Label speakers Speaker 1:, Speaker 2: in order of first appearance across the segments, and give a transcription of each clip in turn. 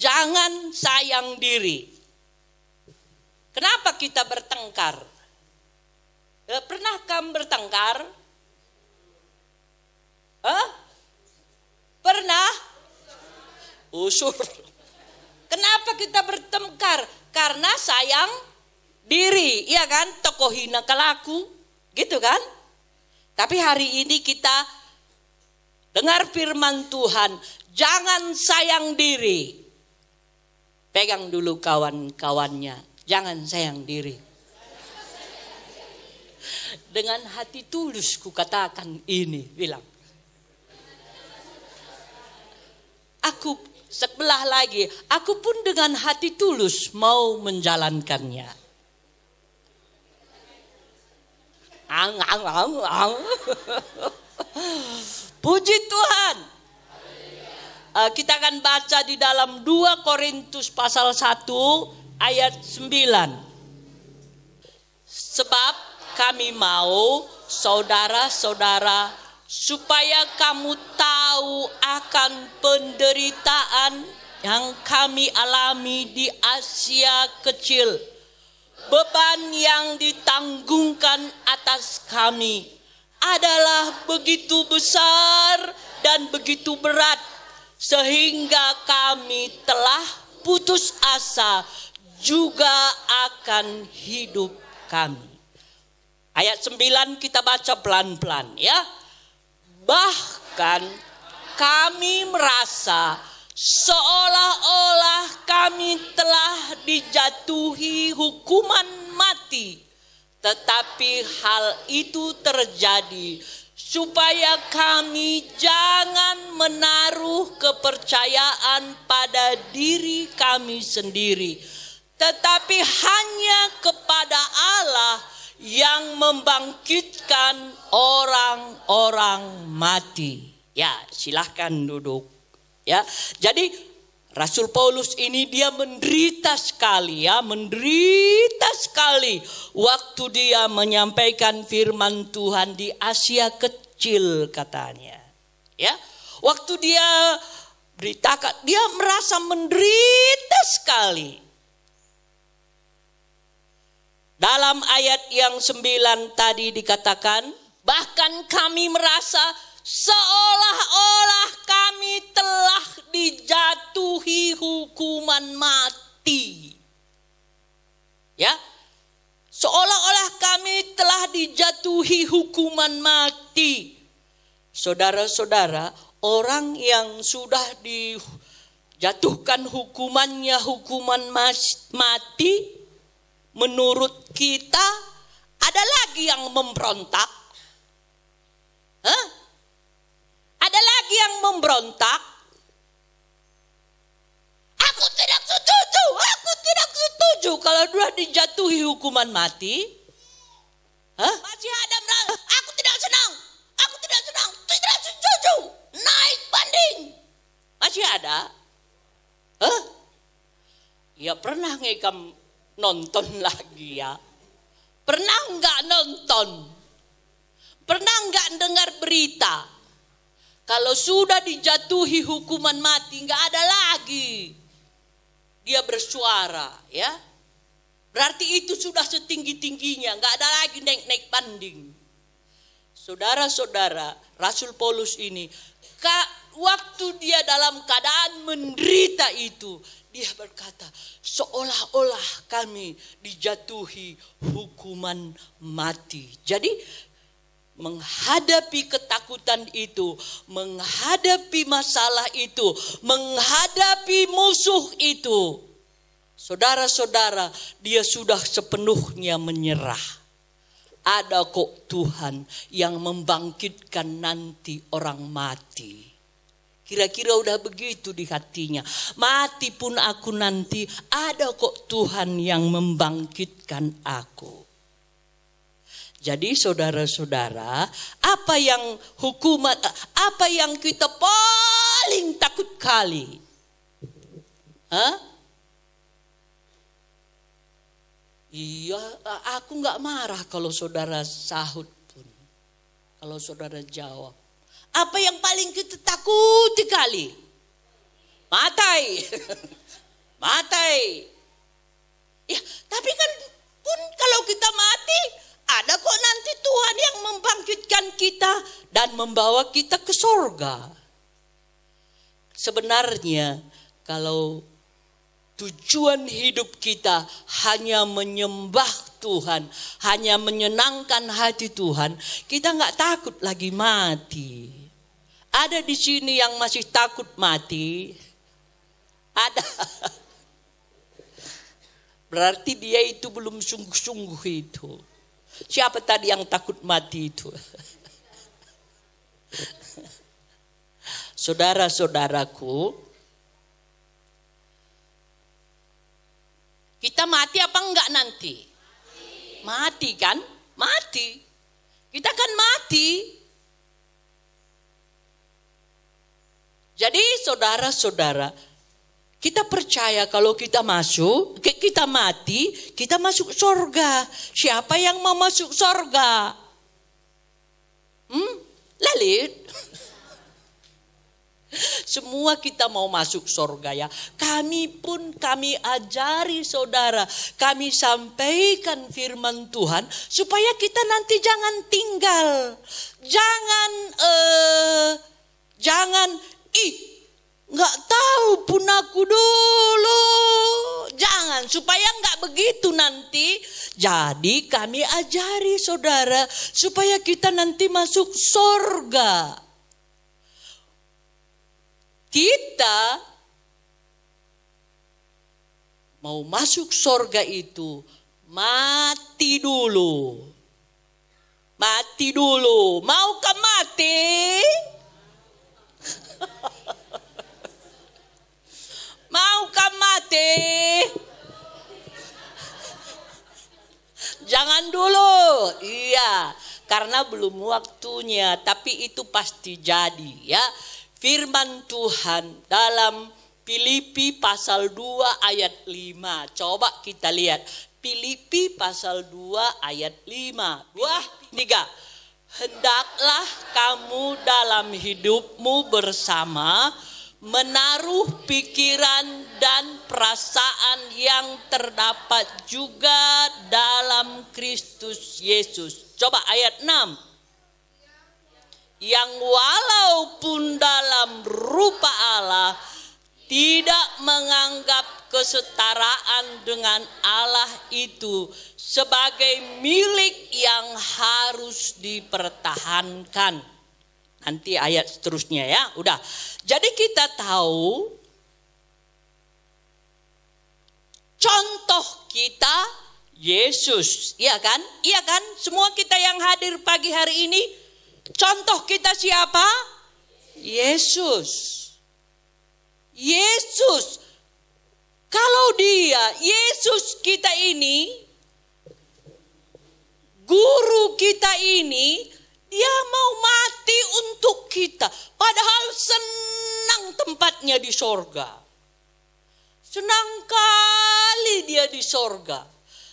Speaker 1: jangan sayang diri. Kenapa kita bertengkar? Pernah kamu bertengkar? Pernah? Usur. Kenapa kita bertengkar? Karena sayang diri, iya kan? Toko hina kalaku, gitu kan? Tapi hari ini kita dengar firman Tuhan, jangan sayang diri. Pegang dulu kawan-kawannya, jangan sayang diri. Dengan hati tulus kukatakan ini, bilang. Aku sebelah lagi, aku pun dengan hati tulus mau menjalankannya. Puji Tuhan. Kita akan baca di dalam 2 Korintus pasal 1 ayat 9. Sebab kami mau saudara-saudara supaya kamu tahu akan penderitaan yang kami alami di Asia Kecil. Beban yang ditanggungkan atas kami adalah begitu besar dan begitu berat, sehingga kami telah putus asa juga akan hidup kami. Ayat 9 kita baca pelan-pelan ya. Bahkan kami merasa seolah-olah kami telah dijatuhi hukuman mati. Tetapi hal itu terjadi supaya kami jangan menaruh kepercayaan pada diri kami sendiri, tetapi hanya kepada Allah yang membangkitkan orang-orang mati. Ya, silahkan duduk. Ya, jadi Rasul Paulus ini dia menderita sekali ya, menderita sekali waktu dia menyampaikan firman Tuhan di Asia Kecil katanya. Ya, waktu dia beritakan, dia merasa menderita sekali. Dalam ayat yang 9 tadi dikatakan, bahkan kami merasa seolah-olah kami telah dijatuhi hukuman mati. Ya, seolah-olah kami telah dijatuhi hukuman mati. Saudara-saudara, orang yang sudah dijatuhkan hukumannya hukuman mati, menurut kita ada lagi yang memberontak. Ada lagi yang memberontak. Aku tidak setuju kalau dia dijatuhi hukuman mati. Masih ada aku tidak senang, tidak setuju, naik banding. Masih ada? Ya pernah ngekam nonton lagi ya? Pernah enggak nonton? Pernah enggak dengar berita? Kalau sudah dijatuhi hukuman mati, enggak ada lagi dia bersuara, ya. Berarti itu sudah setinggi-tingginya, enggak ada lagi naik-naik banding. Saudara-saudara, Rasul Paulus ini, waktu dia dalam keadaan menderita itu, dia berkata, seolah-olah kami dijatuhi hukuman mati. Jadi menghadapi ketakutan itu, menghadapi masalah itu, menghadapi musuh itu, saudara-saudara, dia sudah sepenuhnya menyerah. Ada kok Tuhan yang membangkitkan nanti orang mati. Kira-kira udah begitu di hatinya. Mati pun aku nanti, ada kok Tuhan yang membangkitkan aku. Jadi saudara-saudara, apa yang kita paling takut kali? Iya, aku nggak marah kalau saudara sahut pun, kalau saudara jawab. Apa yang paling kita takuti kali? Matai. mati. Ya, tapi kan pun kalau kita mati, ada kok nanti Tuhan yang membangkitkan kita dan membawa kita ke sorga. Sebenarnya kalau tujuan hidup kita hanya menyembah Tuhan, hanya menyenangkan hati Tuhan, kita nggak takut lagi mati. Ada di sini yang masih takut mati? Ada. Berarti dia itu belum sungguh-sungguh itu. Siapa tadi yang takut mati itu? Saudara-saudaraku, kita mati apa enggak nanti? Mati kan? Mati. Kita kan mati. Jadi saudara-saudara, kita percaya kalau kita mati, kita masuk surga. Siapa yang mau masuk surga? Lalit. Semua kita mau masuk surga ya. Kami ajari saudara. Kami sampaikan firman Tuhan. Supaya kita nanti jangan tinggal. Jangan nggak tahu pun aku dulu. Jangan, supaya nggak begitu nanti. Jadi kami ajari saudara. Supaya kita nanti masuk surga. Kita mau masuk surga itu mati dulu. Mati dulu. Maukah mati? Maukah mati? Jangan dulu. Iya, karena belum waktunya, tapi itu pasti jadi ya. Firman Tuhan dalam Filipi pasal 2 ayat 5. Coba kita lihat. Filipi pasal 2 ayat 5. 3. Hendaklah kamu dalam hidupmu bersama menaruh pikiran dan perasaan yang terdapat juga dalam Kristus Yesus. Coba ayat 6. Yang walaupun dalam rupa Allah tidak menganggap kesetaraan dengan Allah itu sebagai milik yang harus dipertahankan. Nanti ayat seterusnya ya. Udah. Jadi kita tahu contoh kita Yesus. Iya kan? Iya kan? Semua kita yang hadir pagi hari ini, contoh kita siapa? Yesus. Yesus. Kalau Yesus kita ini, guru kita ini, dia mau mati untuk kita. Padahal senang tempatnya di sorga. Senang kali dia di sorga.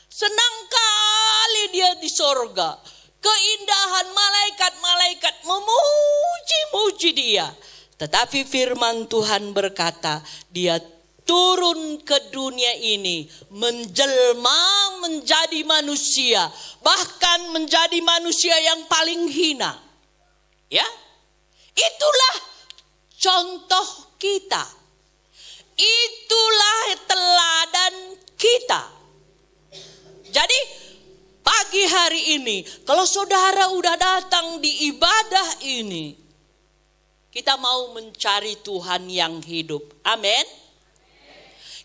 Speaker 1: Senang kali dia di sorga. Keindahan malaikat-malaikat memuji-muji dia. Tetapi firman Tuhan berkata, dia turun ke dunia ini, menjelma menjadi manusia, bahkan menjadi manusia yang paling hina. Ya, itulah contoh kita. Itulah teladan kita. Jadi pagi hari ini, kalau saudara udah datang di ibadah ini, kita mau mencari Tuhan yang hidup. Amin.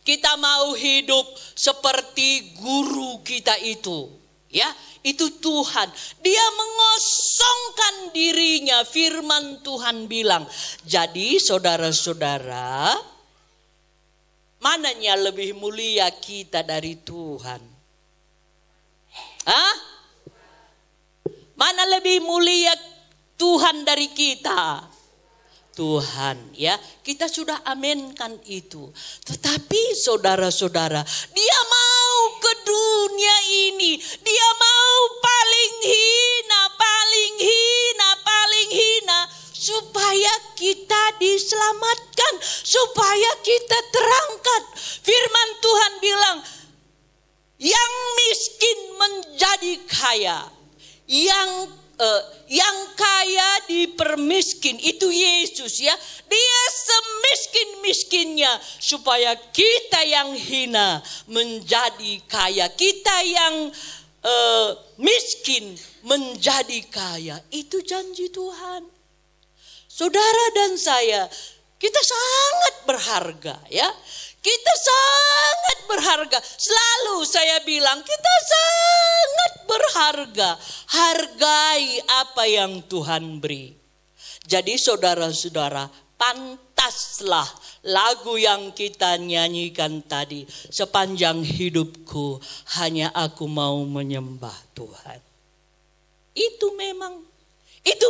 Speaker 1: Kita mau hidup seperti guru kita itu. Ya, itu Tuhan. Dia mengosongkan dirinya. Firman Tuhan bilang, jadi saudara-saudara, mananya lebih mulia kita dari Tuhan? Hah? Mana lebih mulia Tuhan dari kita? Tuhan, ya, kita sudah amenkan itu. Tetapi saudara-saudara, dia mau ke dunia ini, dia mau paling hina, supaya kita diselamatkan, supaya kita terangkat. Firman kaya. Yang kaya dipermiskin itu Yesus ya. Dia semiskin-miskinnya supaya kita yang hina menjadi kaya. Kita yang miskin menjadi kaya. Itu janji Tuhan. Saudara dan saya, kita sangat berharga ya. Kita sangat berharga. Selalu saya bilang kita sangat berharga. Hargai apa yang Tuhan beri. Jadi saudara-saudara, pantaslah lagu yang kita nyanyikan tadi. Sepanjang hidupku hanya aku mau menyembah Tuhan. Itu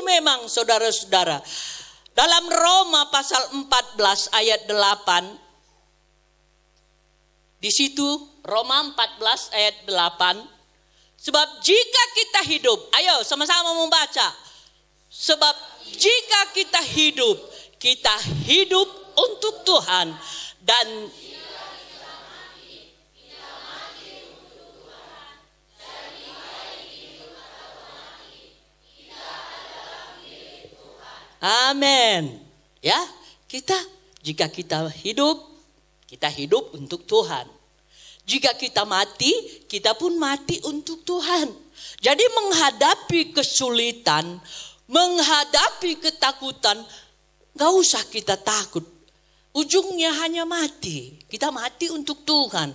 Speaker 1: memang saudara-saudara. Dalam Roma pasal 14 ayat 8. Di situ Roma 14 ayat 8. Sebab jika kita hidup, ayo sama-sama membaca. Sebab jika kita hidup untuk Tuhan. Dan amin. Ya, jika kita hidup untuk Tuhan. Jika kita mati, kita pun mati untuk Tuhan. Jadi menghadapi kesulitan, menghadapi ketakutan, gak usah kita takut. Ujungnya hanya mati. Kita mati untuk Tuhan.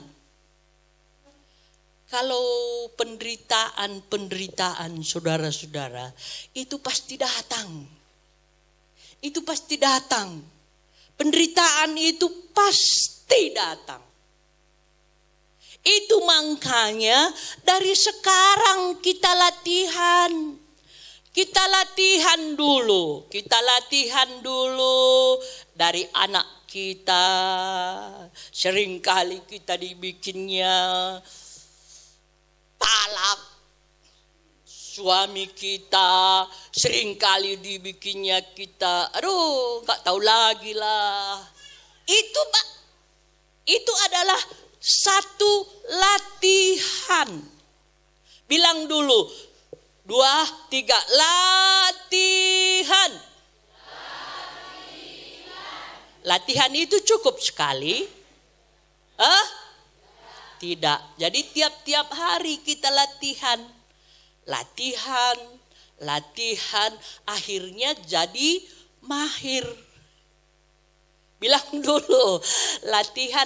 Speaker 1: Kalau penderitaan saudara-saudara, itu pasti datang. Itu pasti datang. Penderitaan itu pasti datang. Itu makanya dari sekarang kita latihan. Kita latihan dulu dari anak kita. Seringkali kita dibikinnya talak. Suami kita seringkali dibikinnya kita, gak tahu lagi lah. Itu adalah satu latihan. Bilang dulu, 2, 3, latihan. Latihan itu cukup sekali? Tidak. Jadi tiap-tiap hari kita latihan. Latihan, akhirnya jadi mahir. Bilang dulu, latihan,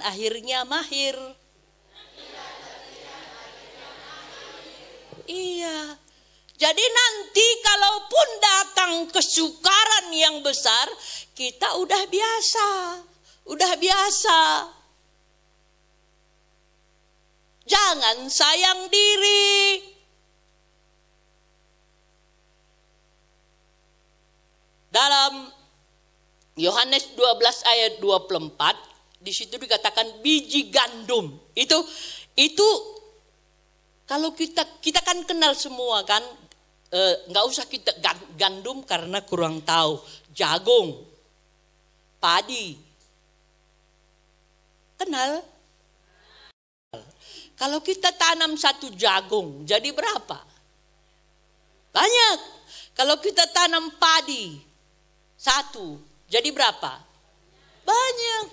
Speaker 1: akhirnya mahir. Iya. Jadi nanti kalaupun datang kesukaran yang besar, kita udah biasa. Jangan sayang diri. Dalam Yohanes 12 ayat 24, di situ dikatakan biji gandum. Itu kalau kita kan kenal semua kan, nggak usah kita gandum karena kurang tahu. Jagung, padi, kenal? Kalau kita tanam satu jagung, jadi berapa? Banyak. Kalau kita tanam padi, satu, jadi berapa? Banyak.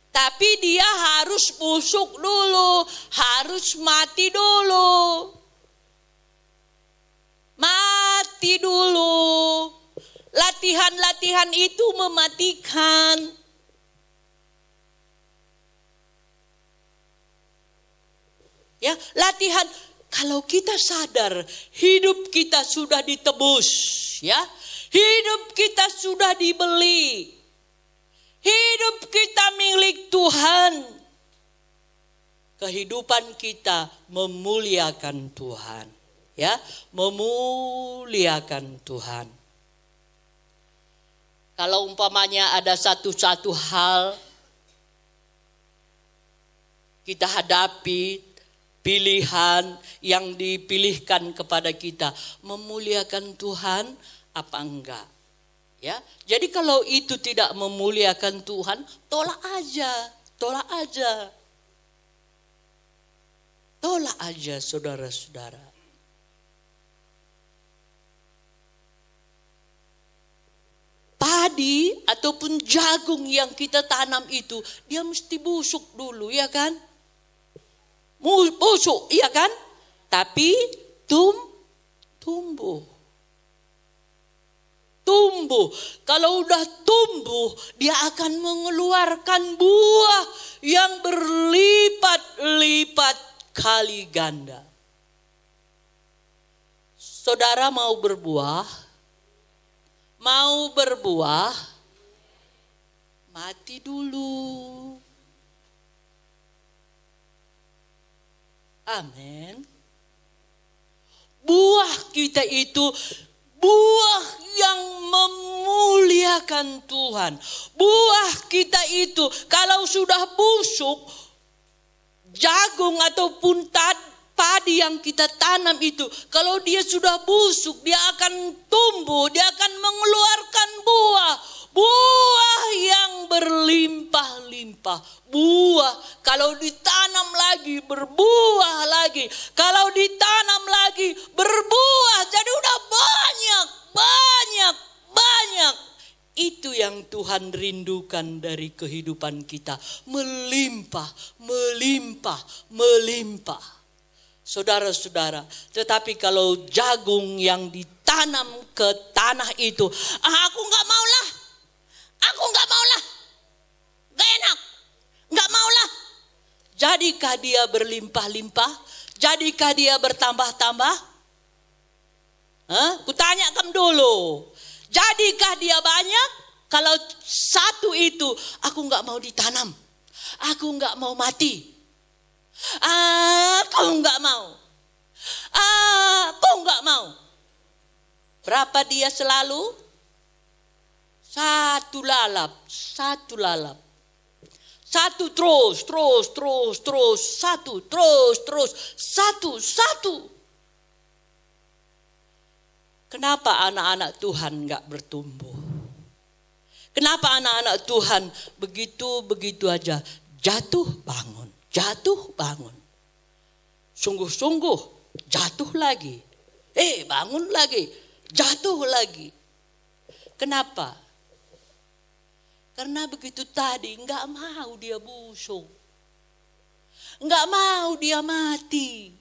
Speaker 1: Tapi dia harus busuk dulu, harus mati dulu. Mati dulu. Latihan-latihan itu mematikan. Ya, latihan. Kalau kita sadar hidup kita sudah ditebus, ya. Hidup kita sudah dibeli. Hidup kita milik Tuhan. Kehidupan kita memuliakan Tuhan, ya, memuliakan Tuhan. Kalau umpamanya ada satu hal kita hadapi, pilihan yang dipilihkan kepada kita, memuliakan Tuhan apa enggak? Ya, jadi kalau itu tidak memuliakan Tuhan, tolak aja. Tolak aja saudara-saudara. Padi ataupun jagung yang kita tanam itu, dia mesti busuk dulu, ya kan? Busuk, iya kan? Tapi tumbuh. Kalau udah tumbuh, dia akan mengeluarkan buah yang berlipat-lipat kali ganda. Saudara mau berbuah, mati dulu. Amin. Buah kita itu buah yang memuliakan Tuhan. Buah kita itu kalau sudah busuk, jagung ataupun padi yang kita tanam itu, kalau dia sudah busuk, dia akan tumbuh, dia akan mengeluarkan buah. Buah yang berlimpah-limpah. Buah kalau ditanam lagi, berbuah lagi. Kalau ditanam lagi, berbuah. Jadi udah banyak. Itu yang Tuhan rindukan dari kehidupan kita. Melimpah. Saudara-saudara, tetapi kalau jagung yang ditanam ke tanah itu, aku nggak mau lah, nggak enak, nggak mau lah. Jadikah dia berlimpah-limpah? Jadikah dia bertambah-tambah? Kutanya kamu dulu, jadikah dia banyak? Kalau satu itu, aku nggak mau ditanam, aku nggak mau mati. Aku nggak mau. Berapa dia selalu? Satu lalap. Satu terus. Satu. Kenapa anak-anak Tuhan nggak bertumbuh? Kenapa anak-anak Tuhan begitu aja jatuh bangun? Sungguh-sungguh jatuh lagi. Bangun lagi, jatuh lagi. Kenapa? Karena begitu tadi nggak mau dia busuk. Nggak mau dia mati.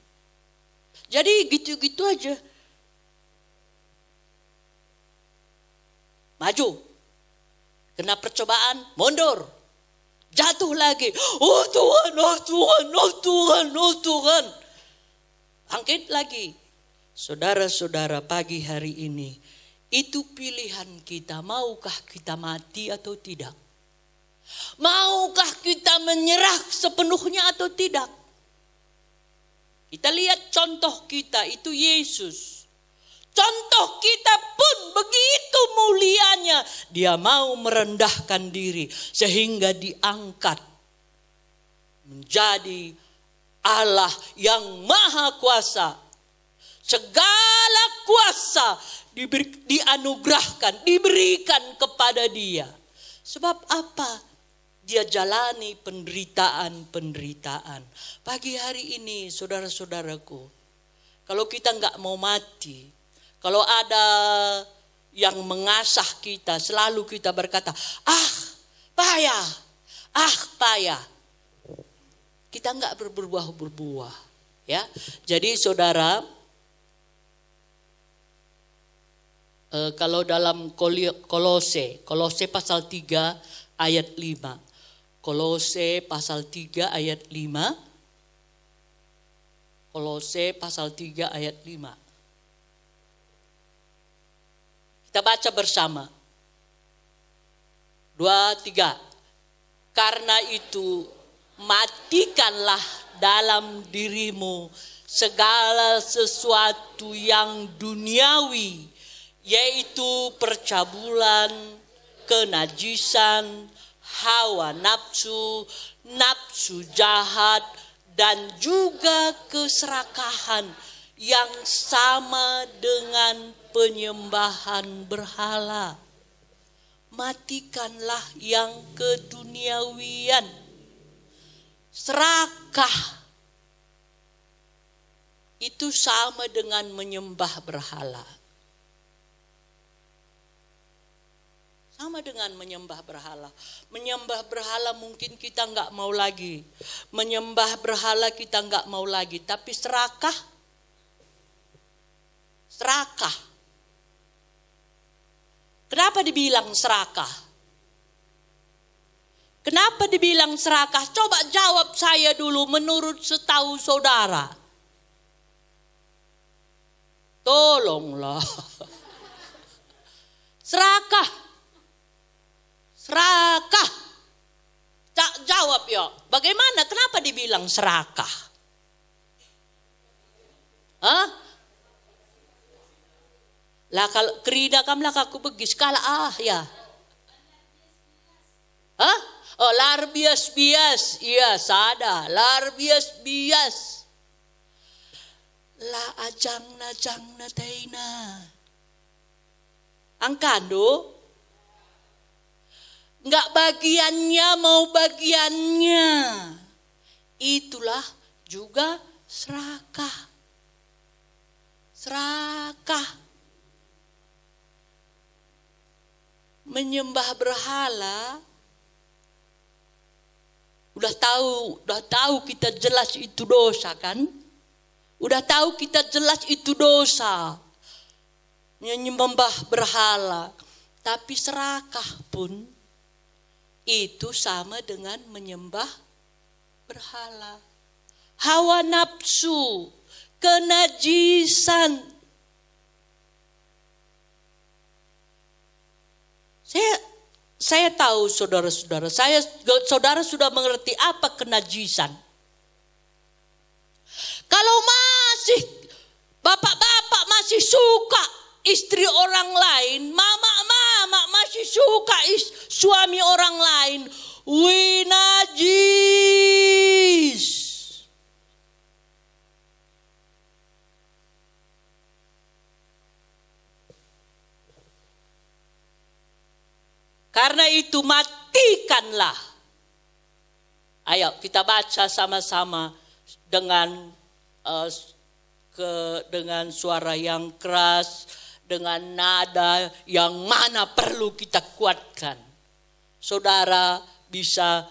Speaker 1: Jadi gitu-gitu aja. Maju. Kena percobaan, mundur. Jatuh lagi. Oh Tuhan. Bangkit lagi. Saudara-saudara, pagi hari ini, itu pilihan kita. Maukah kita mati atau tidak? Maukah kita menyerah sepenuhnya atau tidak? Kita lihat contoh kita, itu Yesus. Contoh kita pun begitu mulianya. Dia mau merendahkan diri sehingga diangkat menjadi Allah yang maha kuasa. Segala kuasa dianugerahkan, diberikan kepada dia. Sebab apa? Dia jalani penderitaan. Pagi hari ini saudara-saudaraku, kalau kita nggak mau mati, kalau ada yang mengasah kita, selalu kita berkata, payah. Kita nggak berbuah. Ya, jadi saudara, kalau dalam Kolose pasal 3 ayat 5. Kolose pasal 3 ayat 5. Kolose pasal 3 ayat 5. Kita baca bersama. 2, 3. Karena itu matikanlah dalam dirimu segala sesuatu yang duniawi, yaitu percabulan, kenajisan, hawa nafsu, nafsu jahat, dan juga keserakahan yang sama dengan penyembahan berhala. Matikanlah yang keduniawian. Serakah. itu sama dengan menyembah berhala. Sama dengan menyembah berhala. Menyembah berhala mungkin kita nggak mau lagi. Menyembah berhala kita nggak mau lagi. Tapi serakah. Serakah. Kenapa dibilang serakah? Kenapa dibilang serakah? Coba jawab saya dulu menurut setahu saudara. Tolonglah. Serakah. Serakah. Jawab ya. Bagaimana? Kenapa dibilang serakah? Hah? Lah kalau kerida kam lah aku begis kala ya. Hah? Oh, lar bias. Iya, sada. Lar bias. La ajangna taina. Angkando. Enggak bagiannya mau bagiannya. Itulah juga serakah. Serakah. Menyembah berhala. Udah tahu kita jelas itu dosa kan? Udah tahu kita jelas itu dosa. Menyembah berhala. Tapi serakah pun itu sama dengan menyembah berhala. Hawa nafsu, kenajisan. Saya tahu saudara-saudara, saudara sudah mengerti apa kenajisan. Kalau masih bapak-bapak masih suka istri orang lain, mama masih suka suami orang lain, najis. Karena itu matikanlah. Ayo kita baca sama-sama dengan suara yang keras, dengan nada yang mana perlu kita kuatkan. Saudara bisa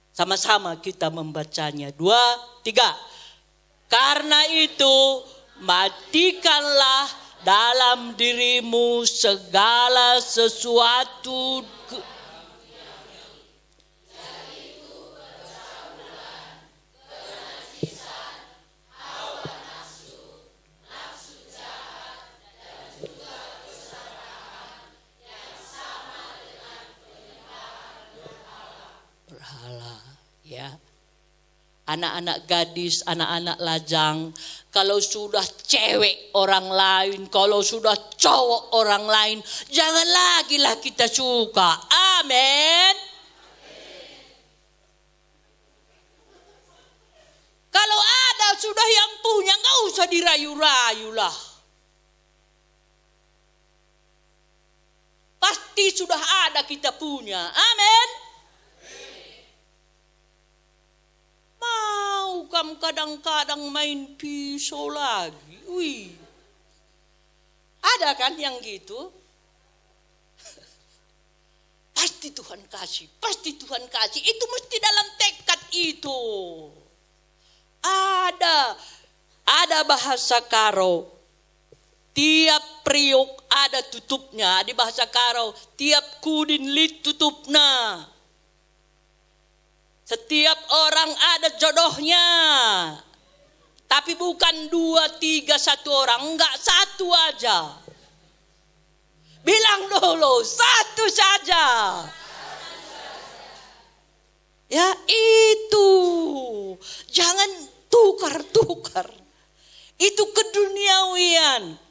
Speaker 1: sama-sama kita membacanya. 2, 3. Karena itu matikanlah dalam dirimu segala sesuatu ya. Anak-anak gadis, anak-anak lajang, kalau sudah cewek orang lain, kalau sudah cowok orang lain, jangan lagi lah kita suka. Amin. Kalau ada sudah yang punya, nggak usah dirayu-rayu lah. Pasti sudah ada kita punya. Amin. Mau kamu kadang-kadang main pisau lagi. Wih. Ada kan yang gitu? Pasti Tuhan kasih. Pasti Tuhan kasih. Itu mesti dalam tekad itu. Ada bahasa Karo. Tiap priuk ada tutupnya. Di bahasa Karo. Tiap kudin lit tutupnya. Setiap orang ada jodohnya. Tapi bukan 2, 3, 1 orang. Enggak, 1 aja. Bilang dulu, 1 saja. Ya itu. Jangan tukar-tukar. Itu keduniawian.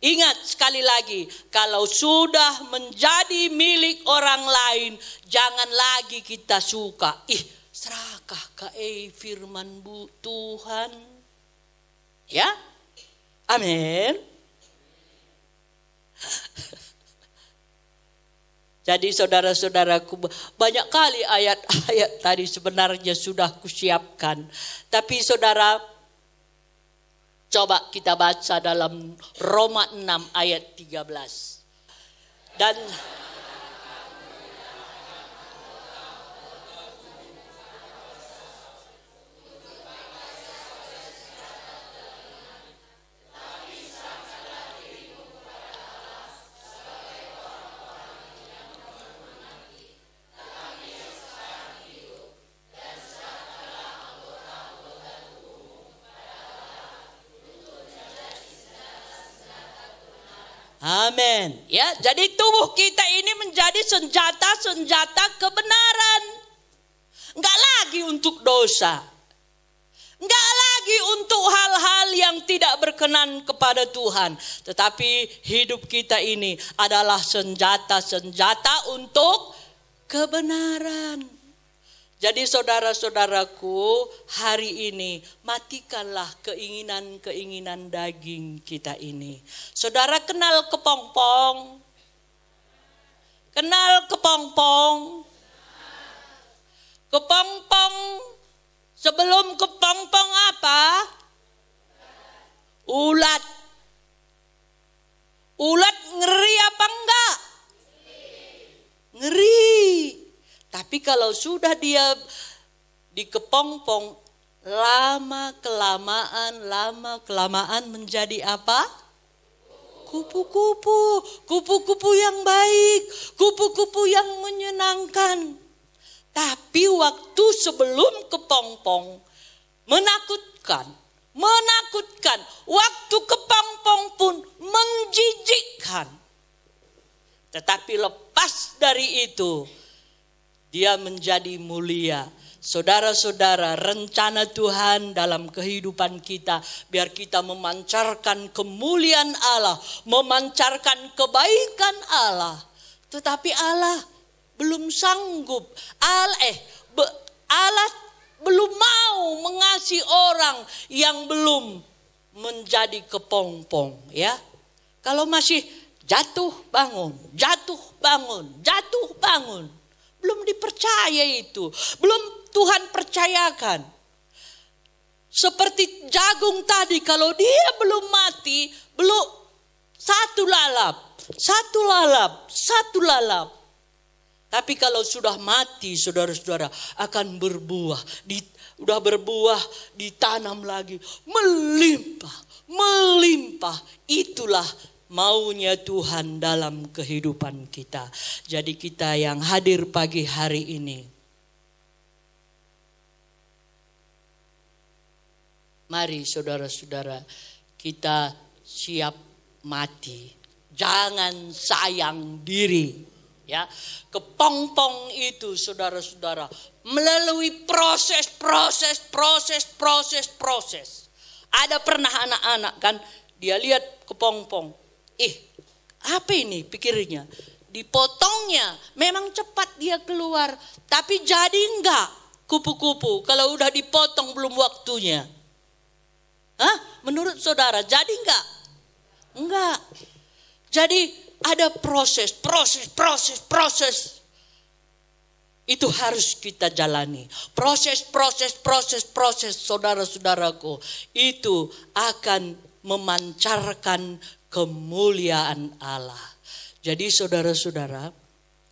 Speaker 1: Ingat sekali lagi, kalau sudah menjadi milik orang lain, jangan lagi kita suka. Serakah firman Tuhan. Ya, amin. Jadi saudara-saudaraku, banyak kali ayat-ayat tadi sebenarnya sudah kusiapkan. Tapi saudara, Coba kita baca dalam Roma 6 ayat 13. Dan amin. Ya, jadi tubuh kita ini menjadi senjata-senjata kebenaran. Enggak lagi untuk dosa. Enggak lagi untuk hal-hal yang tidak berkenan kepada Tuhan. Tetapi hidup kita ini adalah senjata-senjata untuk kebenaran. Jadi saudara-saudaraku, hari ini matikanlah keinginan-keinginan daging kita ini. Saudara kenal kepompong? Kenal kepompong? Kepompong, sebelum kepompong apa? Ulat. Ulat ngeri apa enggak? Ngeri. Tapi kalau sudah dia dikepompong, lama kelamaan menjadi apa? Kupu-kupu. Kupu-kupu yang baik, kupu-kupu yang menyenangkan. Tapi waktu sebelum kepompong, menakutkan. Waktu kepompong pun menjijikkan. Tetapi lepas dari itu, dia menjadi mulia. Saudara-saudara, rencana Tuhan dalam kehidupan kita, biar kita memancarkan kemuliaan Allah, memancarkan kebaikan Allah. Tetapi Allah belum sanggup. Allah belum mau mengasihi orang yang belum menjadi kepompong, ya. Kalau masih jatuh bangun, belum dipercaya itu. Belum Tuhan percayakan. Seperti jagung tadi, kalau dia belum mati, belum satu lalap. Tapi kalau sudah mati, saudara-saudara, akan berbuah. Udah berbuah, ditanam lagi. Melimpah. Itulah maunya Tuhan dalam kehidupan kita. Jadi kita yang hadir pagi hari ini, mari saudara-saudara, kita siap mati. Jangan sayang diri. Ya, kepompong itu saudara-saudara melalui proses. Ada pernah anak-anak kan, dia lihat kepompong. Apa ini pikirnya? Dipotongnya, memang cepat dia keluar. Tapi jadi enggak kupu-kupu kalau udah dipotong belum waktunya? Menurut saudara jadi enggak? Enggak. Jadi ada proses. Itu harus kita jalani. Proses, saudara-saudaraku. Itu akan memancarkan kemuliaan Allah. Jadi saudara-saudara,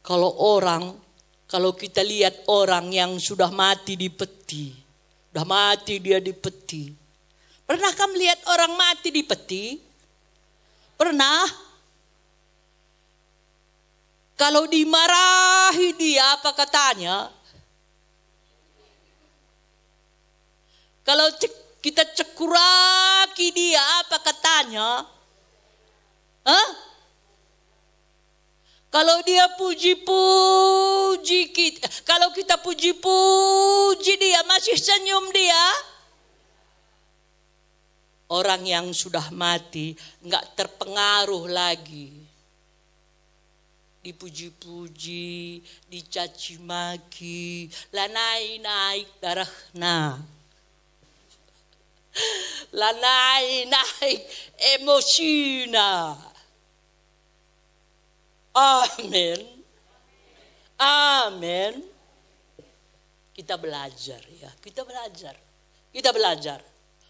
Speaker 1: kalau kita lihat orang yang sudah mati di peti, dia di peti. Pernahkah melihat orang mati di peti? Pernah? Kalau dimarahi dia, apa katanya? Kalau kita cekuraki dia, apa katanya? Kalau dia puji-puji kita, kalau kita puji-puji dia, masih senyum dia. Orang yang sudah mati enggak terpengaruh lagi. Dipuji-puji, dicaci maki, lah naik darahna. Lah naik emosinya. Amin. Kita belajar ya, kita belajar.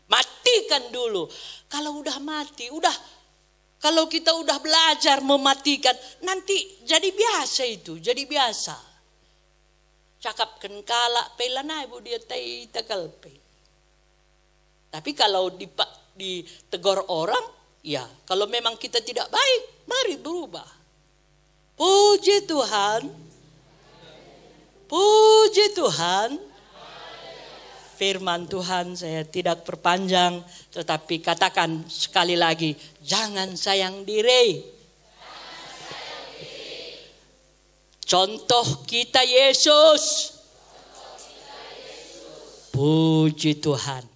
Speaker 1: Matikan dulu. Kalau udah mati, kalau kita udah belajar mematikan, nanti jadi biasa itu, jadi biasa. Cakap kala pelanai bu dia tai takalpe. Tapi kalau ditegur orang, ya kalau memang kita tidak baik, mari berubah. Puji Tuhan. Puji Tuhan. Firman Tuhan saya tidak perpanjang, tetapi katakan sekali lagi, jangan sayang diri. Contoh kita Yesus. Puji Tuhan.